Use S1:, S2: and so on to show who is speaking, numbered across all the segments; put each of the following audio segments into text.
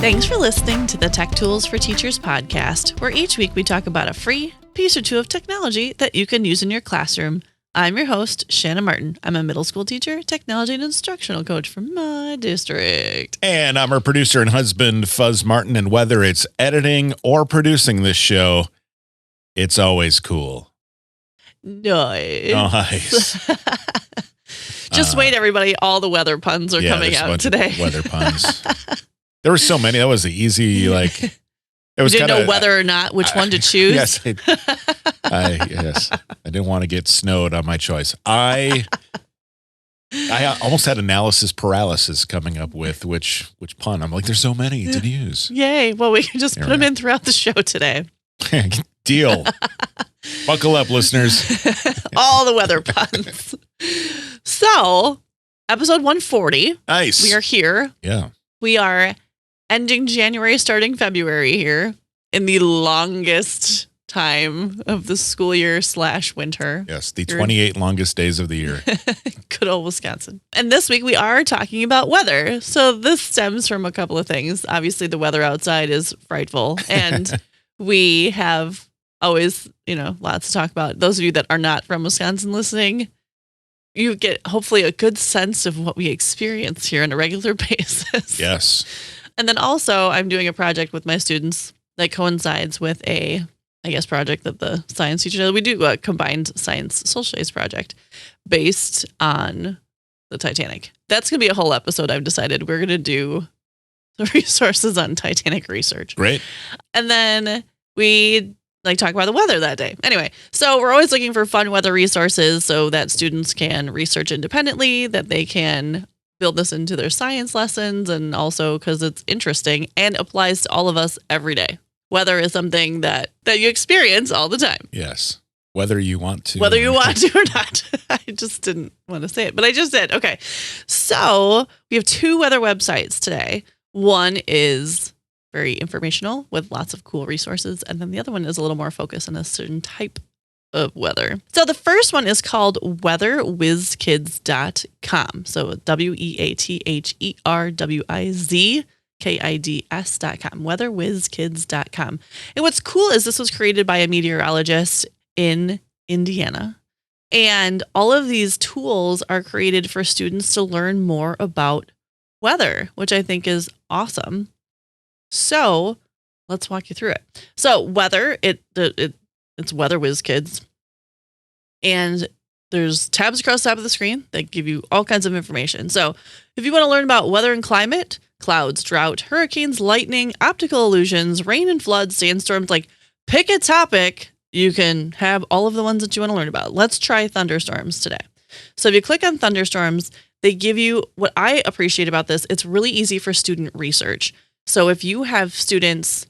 S1: Thanks for listening to the Tech Tools for Teachers podcast, where each week we talk about a free piece or two of technology that you can use in your classroom. I'm your host, Shanna Martin. I'm a middle school teacher, technology and instructional coach from my district.
S2: And I'm our producer and husband, Fuzz Martin. And whether it's editing or producing this show, it's always cool.
S1: Nice. Just wait, everybody. All the weather puns are coming out today.
S2: Weather puns. There were so many. That was the easy, like... It was
S1: you didn't know whether or not which one to choose?
S2: Yes. Yes. I didn't want to get snowed on my choice. I almost had analysis paralysis coming up with which pun. I'm like, there's so many to use.
S1: Yay. Well, we can just put them in throughout the show today.
S2: Deal. Buckle up, listeners.
S1: All the weather puns. So, episode 140.
S2: Nice.
S1: We are here.
S2: Yeah.
S1: We are ending January, starting February here in the longest time of the school year / winter.
S2: Yes, the 28 longest days of the year.
S1: Good old Wisconsin. And this week we are talking about weather. So this stems from a couple of things. Obviously, the weather outside is frightful. And we have always, lots to talk about. Those of you that are not from Wisconsin listening, you get hopefully a good sense of what we experience here on a regular basis.
S2: Yes.
S1: And then also I'm doing a project with my students that coincides with a project that the science teacher does. We do a combined science social studies project based on the Titanic. That's going to be a whole episode. I've decided we're going to do the resources on Titanic research.
S2: Great.
S1: And then we talk about the weather that day. Anyway, so we're always looking for fun weather resources so that students can research independently, that they can build this into their science lessons, and also because it's interesting and applies to all of us every day. Weather is something that you experience all the time.
S2: Yes. Whether you want to.
S1: Whether you want to or not. I just didn't want to say it, but I just did. Okay. So we have 2 weather websites today. One is very informational with lots of cool resources. And then the other one is a little more focused on a certain type of weather. So the first one is called weatherwizkids.com. So WeatherWizkids.com, weatherwizkids.com. And what's cool is this was created by a meteorologist in Indiana. And all of these tools are created for students to learn more about weather, which I think is awesome. So let's walk you through it. So weather, it's Weather Wiz Kids. And there's tabs across the top of the screen that give you all kinds of information. So if you want to learn about weather and climate, clouds, drought, hurricanes, lightning, optical illusions, rain and floods, sandstorms, pick a topic, you can have all of the ones that you want to learn about. Let's try thunderstorms today. So if you click on thunderstorms, they give you, what I appreciate about this, it's really easy for student research. So if you have students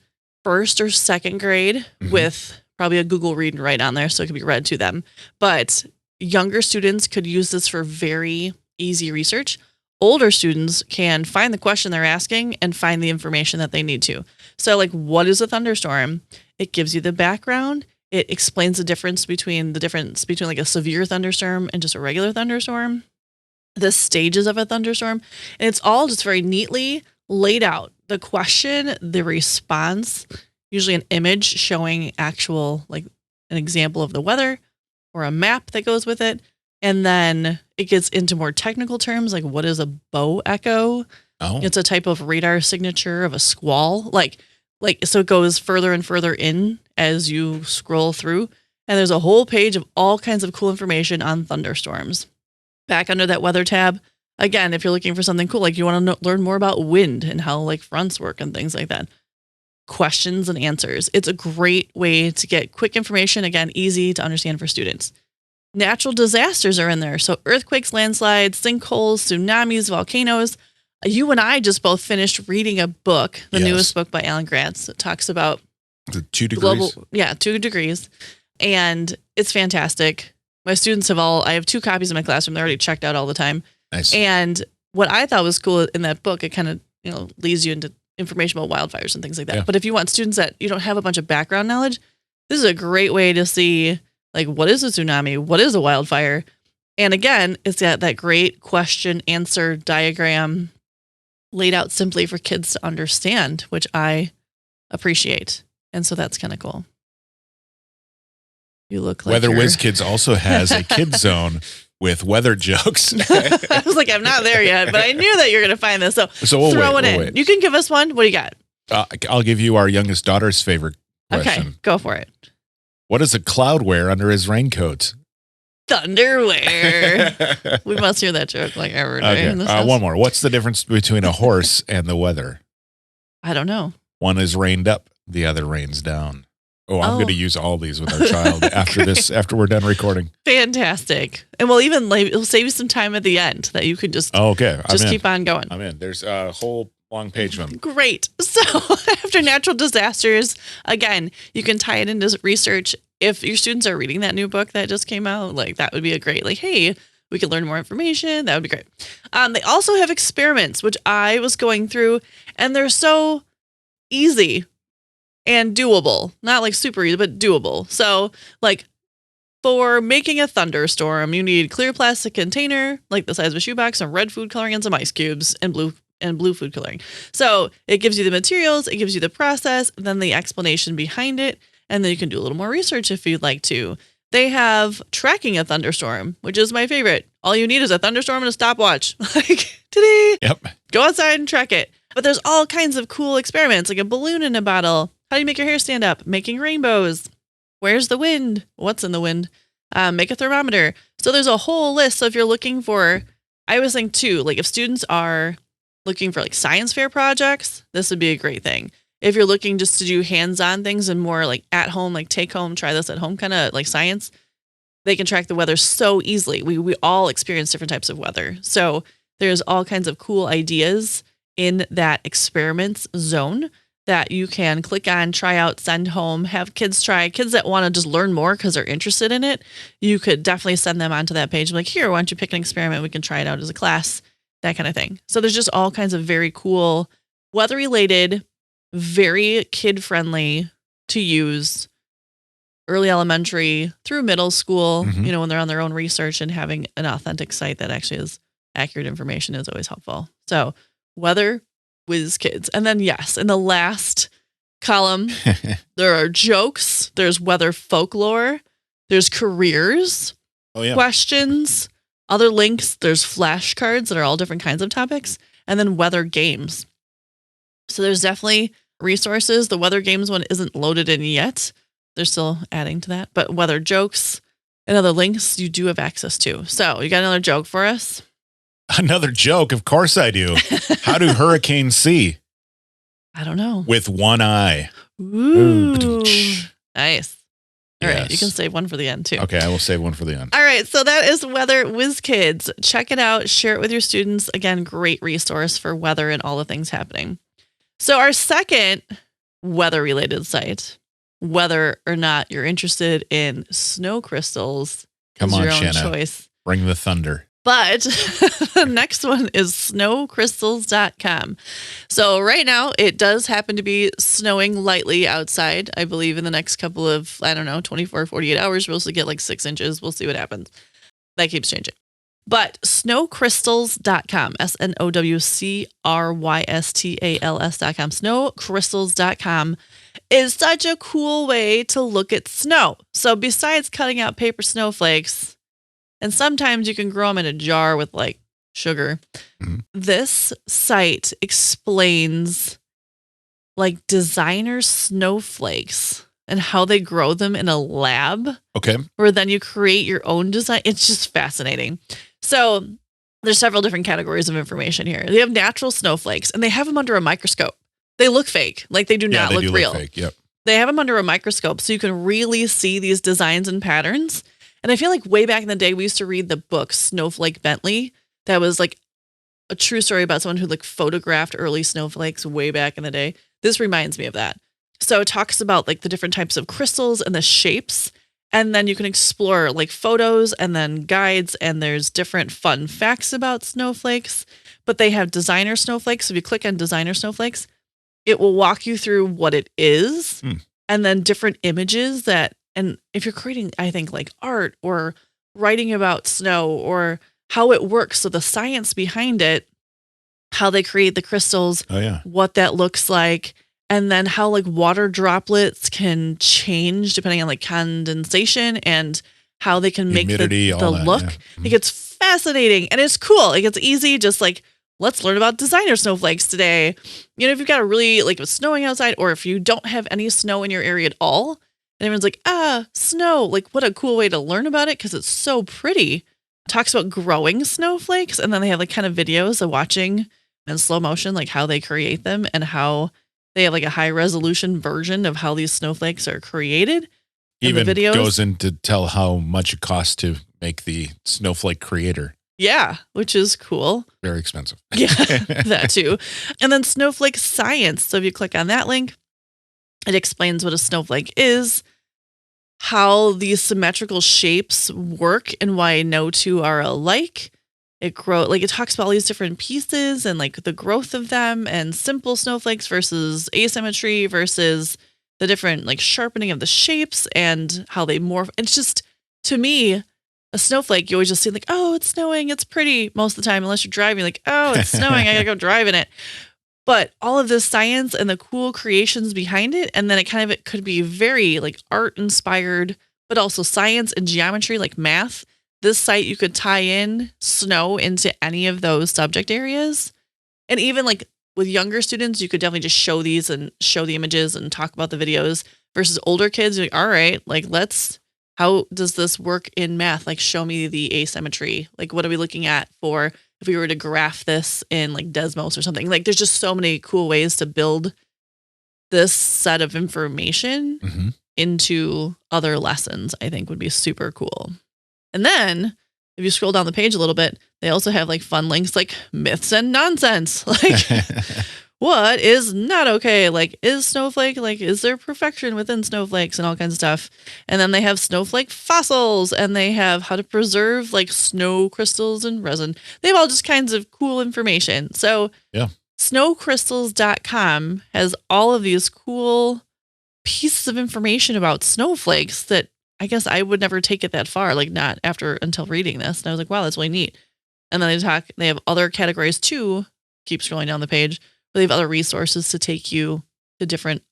S1: 1st or 2nd grade with probably a Google Read and Write on there, so it can be read to them, but younger students could use this for very easy research. Older students can find the question they're asking and find the information that they need to. So what is a thunderstorm? It gives you the background. It explains the difference between a severe thunderstorm and just a regular thunderstorm, the stages of a thunderstorm. And it's all just very neatly laid out. The question, the response, usually an image showing actual, an example of the weather or a map that goes with it. And then it gets into more technical terms, like what is a bow echo? Oh. It's a type of radar signature of a squall. So it goes further and further in as you scroll through. And there's a whole page of all kinds of cool information on thunderstorms. Back under that weather tab, again, if you're looking for something cool, you want to learn more about wind and how fronts work and things like that. Questions and answers. It's a great way to get quick information. Again, easy to understand for students. Natural disasters are in there. So earthquakes, landslides, sinkholes, tsunamis, volcanoes. You and I just both finished reading a book, the newest book by Alan Gratz, that talks about
S2: the 2 degrees.
S1: 2 degrees. And it's fantastic. My students I have 2 copies in my classroom. They're already checked out all the time.
S2: Nice.
S1: And what I thought was cool in that book, it kind of, leads you into information about wildfires and things like that. Yeah. But if you want students that you don't have a bunch of background knowledge, this is a great way to see what is a tsunami? What is a wildfire? And again, it's got that great question answer diagram laid out simply for kids to understand, which I appreciate. And so that's kind of cool. You look like
S2: Weather Wiz Kids also has a kid zone with weather jokes.
S1: I was like, I'm not there yet, but I knew that you're going to find this. So
S2: we'll
S1: throw it in.
S2: Wait.
S1: You can give us one. What do you got?
S2: I'll give you our youngest daughter's favorite question.
S1: Okay, go for it.
S2: What does a cloud wear under his raincoat?
S1: Thunderwear. We must hear that joke like every day. In this house.
S2: One more. What's the difference between a horse and the weather?
S1: I don't know.
S2: One is rained up, the other rains down. I'm going to use all these with our child after we're done recording.
S1: Fantastic. And it'll save you some time at the end that you could just, keep on going.
S2: I'm in. There's a whole long page of them.
S1: Great. So after natural disasters, again, you can tie it into research. If your students are reading that new book that just came out, like that would be a great, like, hey, we could learn more information. That would be great. They also have experiments, which I was going through, and they're so easy and doable. Not like super easy, but doable. So like for making a thunderstorm, you need clear plastic container, like the size of a shoebox, some red food coloring and some ice cubes and blue food coloring. So it gives you the materials, it gives you the process, then the explanation behind it. And then you can do a little more research if you'd like to. They have tracking a thunderstorm, which is my favorite. All you need is a thunderstorm and a stopwatch. Like, today, go outside and track it. But there's all kinds of cool experiments, like a balloon in a bottle. How do you make your hair stand up? Making rainbows. Where's the wind? What's in the wind? Make a thermometer. So there's a whole list. So if you're looking for, I always think too, like if students are looking for like science fair projects, this would be a great thing. If you're looking just to do hands-on things and more like at home, like take home, try this at home kind of like science, they can track the weather so easily. We all experience different types of weather. So there's all kinds of cool ideas in that experiments zone that you can click on, try out, send home, have kids try. Kids that want to just learn more because they're interested in it, you could definitely send them onto that page. Like, here, why don't you pick an experiment? We can try it out as a class, that kind of thing. So there's just all kinds of very cool weather-related, very kid-friendly to use early elementary through middle school, when they're on their own research, and having an authentic site that actually has accurate information is always helpful. So Weather Wiz Kids. And then, yes, in the last column, there are jokes, there's weather folklore, there's careers, questions, other links, there's flashcards that are all different kinds of topics, and then weather games. So there's definitely resources. The weather games one isn't loaded in yet. They're still adding to that. But weather jokes and other links you do have access to. So you got another joke for us?
S2: Another joke? Of course I do. How do hurricanes see?
S1: I don't know.
S2: With one eye.
S1: Ooh. Nice. All right. You can save one for the end too.
S2: Okay. I will save one for the end.
S1: All right. So that is Weather Wiz Kids. Check it out. Share it with your students. Again, great resource for weather and all the things happening. So our second weather-related site, whether or not you're interested in snow crystals,
S2: come on,
S1: your own
S2: Shanna.
S1: Choice.
S2: Bring the thunder.
S1: But the next one is snowcrystals.com. So right now it does happen to be snowing lightly outside. I believe in the next couple of, 24, 48 hours, we'll get like 6 inches. We'll see what happens. That keeps changing. But snowcrystals.com, snowcrystals.com, snowcrystals.com is such a cool way to look at snow. So besides cutting out paper snowflakes, and sometimes you can grow them in a jar with like sugar, this site explains like designer snowflakes and how they grow them in a lab.
S2: Okay.
S1: Where then you create your own design. It's just fascinating. So there's several different categories of information here. They have natural snowflakes and they have them under a microscope. They look fake. Like they do not look real.
S2: Look fake. Yep.
S1: They have them under a microscope so you can really see these designs and patterns. And I feel like way back in the day, we used to read the book Snowflake Bentley. That was like a true story about someone who like photographed early snowflakes way back in the day. This reminds me of that. So it talks about like the different types of crystals and the shapes. And then you can explore like photos and then guides. And there's different fun facts about snowflakes. But they have designer snowflakes. So if you click on designer snowflakes, it will walk you through what it is. And then different images that, and if you're creating, I think like art or writing about snow or how it works. So the science behind it, how they create the crystals,
S2: Oh, yeah.
S1: what that looks like, and then how like water droplets can change depending on like condensation and how they can make
S2: Humidity,
S1: the
S2: all that,
S1: look.
S2: yeah.
S1: It gets fascinating and it's cool. Like it's easy, just like let's learn about designer snowflakes today. You know, if you've got a really like if it's snowing outside, or if you don't have any snow in your area at all, and everyone's like, snow, like what a cool way to learn about it because it's so pretty. It talks about growing snowflakes, and then they have like kind of videos of watching in slow motion, like how they create them and how they have like a high resolution version of how these snowflakes are created.
S2: Even
S1: the videos
S2: goes in to tell how much it costs to make the snowflake creator.
S1: Yeah, which is cool.
S2: Very expensive.
S1: Yeah, that too. And then snowflake science. So if you click on that link, it explains what a snowflake is, how these symmetrical shapes work, and why no two are alike. It talks about all these different pieces and like the growth of them, and simple snowflakes versus asymmetry versus the different like sharpening of the shapes and how they morph. It's just, to me, a snowflake, you always just see like, oh, it's snowing, it's pretty most of the time, unless you're driving, like, oh, it's snowing, I gotta go drive in it. But all of this science and the cool creations behind it, and then it could be very like art inspired, but also science and geometry, like math. This site, you could tie in snow into any of those subject areas. And even like with younger students, you could definitely just show these and show the images and talk about the videos, versus older kids. You're like, all right, like how does this work in math? Like show me the asymmetry. Like what are we looking at for if we were to graph this in like Desmos or something? Like there's just so many cool ways to build this set of information into other lessons, I think would be super cool. And then if you scroll down the page a little bit, they also have like fun links like myths and nonsense. Like what is not okay? Like is snowflake, like is there perfection within snowflakes and all kinds of stuff? And then they have snowflake fossils, and they have how to preserve like snow crystals and resin. They have all just kinds of cool information. So
S2: yeah,
S1: snowcrystals.com has all of these cool pieces of information about snowflakes that I guess I would never take it that far, like not until reading this. And I was like, wow, that's really neat. And then they have other categories too. Keep scrolling down the page. But they have other resources to take you to different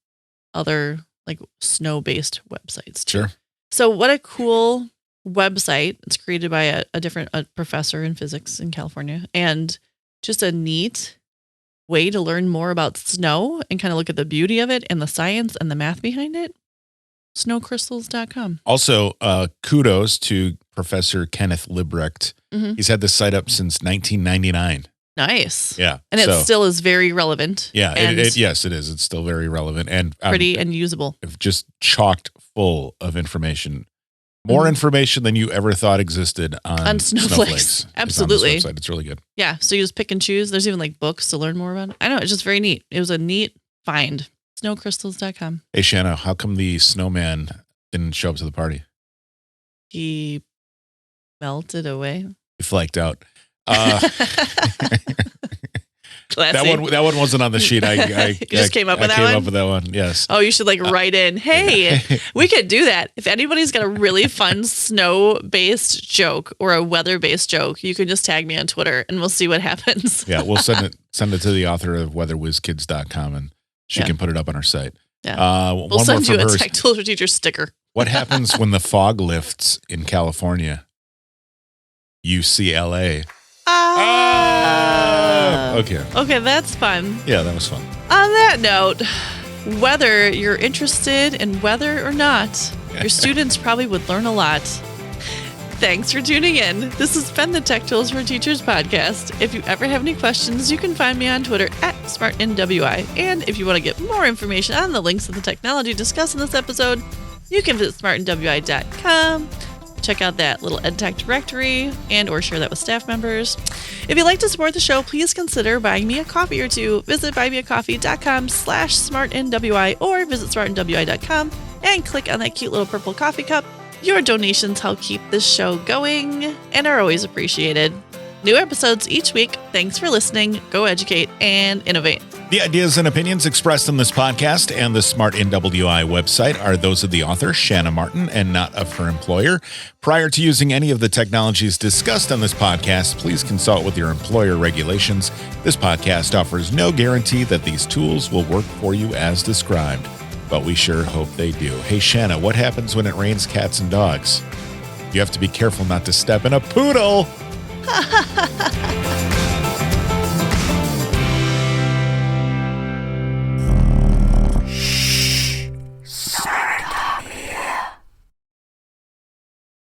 S1: other like snow-based websites too.
S2: Sure.
S1: So what a cool website. It's created by a professor in physics in California, and just a neat way to learn more about snow and kind of look at the beauty of it and the science and the math behind it. Snowcrystals.com.
S2: Also, kudos to Professor Kenneth Librecht. He's had this site up since 1999.
S1: Nice.
S2: Yeah.
S1: And it still is very relevant.
S2: Yeah. Yes, it is. It's still very relevant and
S1: pretty and usable.
S2: Just chocked full of information. More information than you ever thought existed on snowflakes.
S1: Absolutely.
S2: It's on this website. It's really good.
S1: Yeah. So you just pick and choose. There's even like books to learn more about it. I know. It's just very neat. It was a neat find. Snowcrystals.com.
S2: Hey, Shanna, how come the snowman didn't show up to the party?
S1: He melted away.
S2: He flaked out. That one wasn't on the sheet. I
S1: just came up with that one?
S2: I came up with that one, yes.
S1: Oh, you should like write in, hey, we could do that. If anybody's got a really fun snow-based joke or a weather-based joke, you can just tag me on Twitter and we'll see what happens.
S2: Yeah, we'll send it to the author of weatherwizkids.com, and she can put it up on our site.
S1: Yeah. We'll send you a Tech Tools for Teachers sticker.
S2: What happens when the fog lifts in California? UCLA. Okay,
S1: that's fun.
S2: Yeah, that was fun.
S1: On that note, whether you're interested in weather or not, your students probably would learn a lot. Thanks for tuning in. This has been the Tech Tools for Teachers podcast. If you ever have any questions, you can find me on Twitter @SmartNWI. And if you want to get more information on the links to the technology discussed in this episode, you can visit smartandwi.com. Check out that little EdTech directory and or share that with staff members. If you'd like to support the show, please consider buying me a coffee or two. Visit buymeacoffee.com/smartandwi or visit smartandwi.com and click on that cute little purple coffee cup. Your donations help keep this show going and are always appreciated. New episodes each week. Thanks for listening. Go educate and innovate.
S2: The ideas and opinions expressed in this podcast and the Smart NWI website are those of the author, Shanna Martin, and not of her employer. Prior to using any of the technologies discussed on this podcast, please consult with your employer regulations. This podcast offers no guarantee that these tools will work for you as described, but we sure hope they do. Hey, Shanna, what happens when it rains cats and dogs? You have to be careful not to step in a poodle.